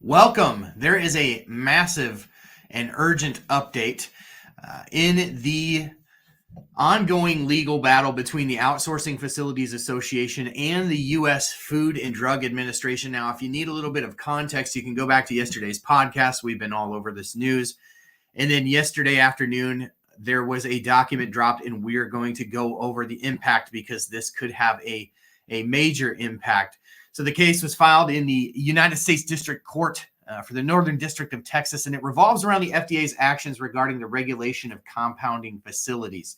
Welcome. There is a massive and urgent update in the ongoing legal battle between the Outsourcing Facilities Association and the U.S. Food and Drug Administration. Now, if you need a little bit of context, you can go back to yesterday's podcast. We've been all over this news. And then yesterday afternoon, there was a document dropped, and we're going to go over the impact because this could have a major impact. So the case was filed in the United States District Court for the Northern District of Texas, and it revolves around the FDA's actions regarding the regulation of compounding facilities.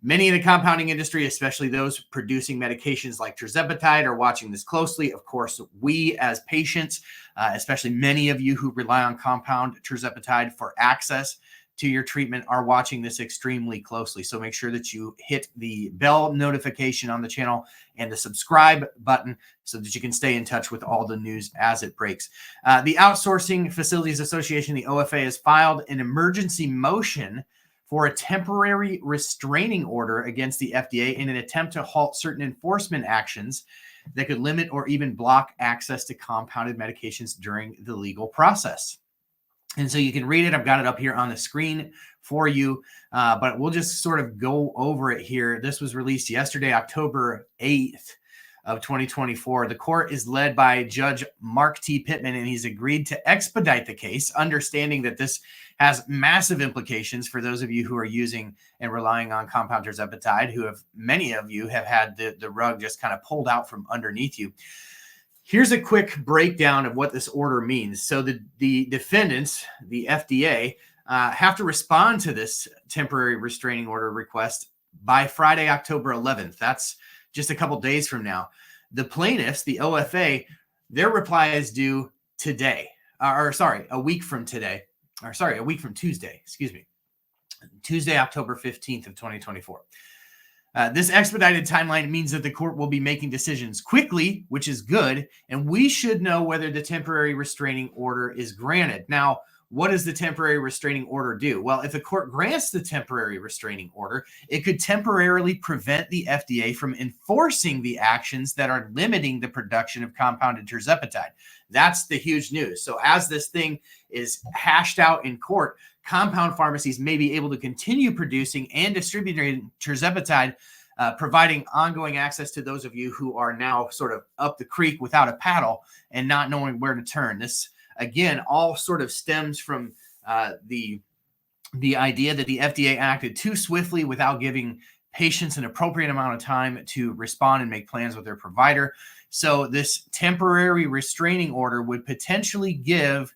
Many in the compounding industry, especially those producing medications like Tirzepatide, are watching this closely. Of course, we as patients, especially many of you who rely on compound Tirzepatide for access to your treatment, are watching this extremely closely. So make sure that you hit the bell notification on the channel and the subscribe button so that you can stay in touch with all the news as it breaks. The Outsourcing Facilities Association, the OFA, has filed an emergency motion for a temporary restraining order against the FDA in an attempt to halt certain enforcement actions that could limit or even block access to compounded medications during the legal process. And so you can read it. I've got it up here on the screen for you, but we'll just sort of go over it here. This was released yesterday, October 8th of 2024. The court is led by Judge Mark T. Pittman, and he's agreed to expedite the case, understanding that this has massive implications for those of you who are using and relying on compound Tirzepatide, many of you have had the rug just kind of pulled out from underneath you. Here's a quick breakdown of what this order means. So the defendants, the FDA, have to respond to this temporary restraining order request by Friday, October 11th. That's just a couple days from now. The plaintiffs, the OFA, their reply is due today, a week from Tuesday, Tuesday, October 15th of 2024. This expedited timeline means that the court will be making decisions quickly, which is good, and we should know whether the temporary restraining order is granted. Now, what does the temporary restraining order do? Well, if the court grants the temporary restraining order, it could temporarily prevent the FDA from enforcing the actions that are limiting the production of compounded Tirzepatide. That's the huge news. So as this thing is hashed out in court, compound pharmacies may be able to continue producing and distributing Tirzepatide, providing ongoing access to those of you who are now sort of up the creek without a paddle and not knowing where to turn. This, again, all sort of stems from the idea that the FDA acted too swiftly without giving patients an appropriate amount of time to respond and make plans with their provider. So this temporary restraining order would potentially give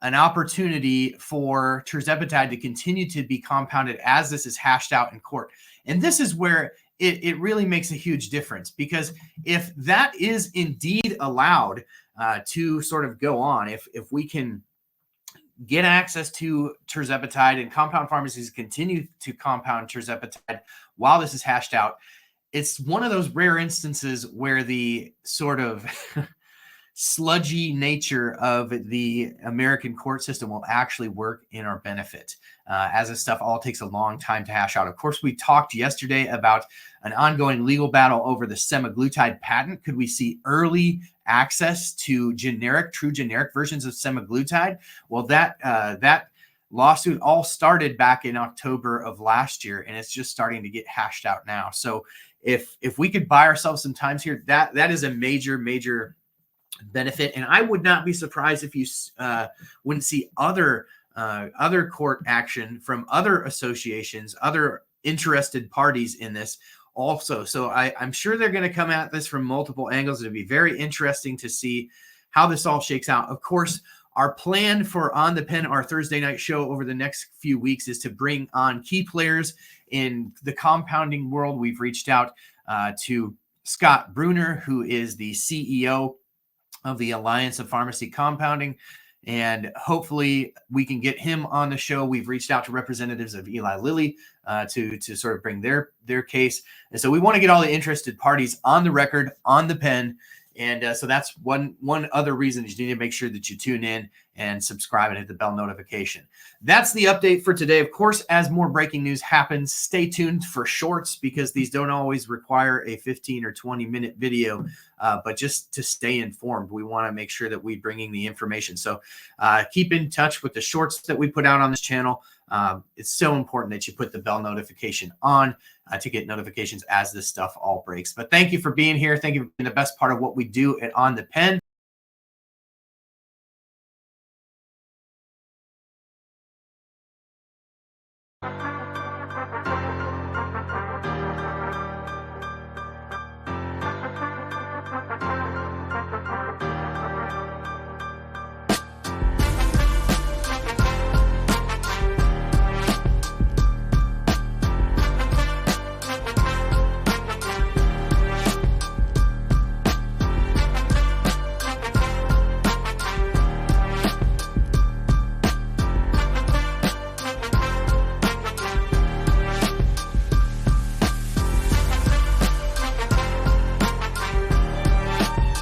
an opportunity for Tirzepatide to continue to be compounded as this is hashed out in court. And this is where it really makes a huge difference, because if that is indeed allowed to sort of go on, if we can get access to Tirzepatide and compound pharmacies continue to compound Tirzepatide while this is hashed out, it's one of those rare instances where the sort of sludgy nature of the American court system will actually work in our benefit, as this stuff all takes a long time to hash out. Of course, we talked yesterday about an ongoing legal battle over the semaglutide patent. Could we see early access to true generic versions of semaglutide? Well, that lawsuit all started back in October of last year, and it's just starting to get hashed out now. So if we could buy ourselves some time here, that is a major benefit. And I would not be surprised if you wouldn't see other court action from other associations, other interested parties in this also. So I'm sure they're going to come at this from multiple angles. It'll be very interesting to see how this all shakes out. Of course, our plan for On the Pen, our Thursday night show over the next few weeks, is to bring on key players in the compounding world. We've reached out to Scott Bruner, who is the CEO of the Alliance of Pharmacy Compounding, and hopefully we can get him on the show. We've reached out to representatives of Eli Lilly to sort of bring their case. And so we want to get all the interested parties on the record, on the pen, And so that's one other reason you need to make sure that you tune in and subscribe and hit the bell notification. That's the update for today. Of course, as more breaking news happens, stay tuned for shorts, because these don't always require a 15 or 20-minute video, but just to stay informed, we want to make sure that we're bringing the information. So keep in touch with the shorts that we put out on this channel. It's so important that you put the bell notification on to get notifications as this stuff all breaks. But thank you for being here. Thank you for being the best part of what we do at On The Pen.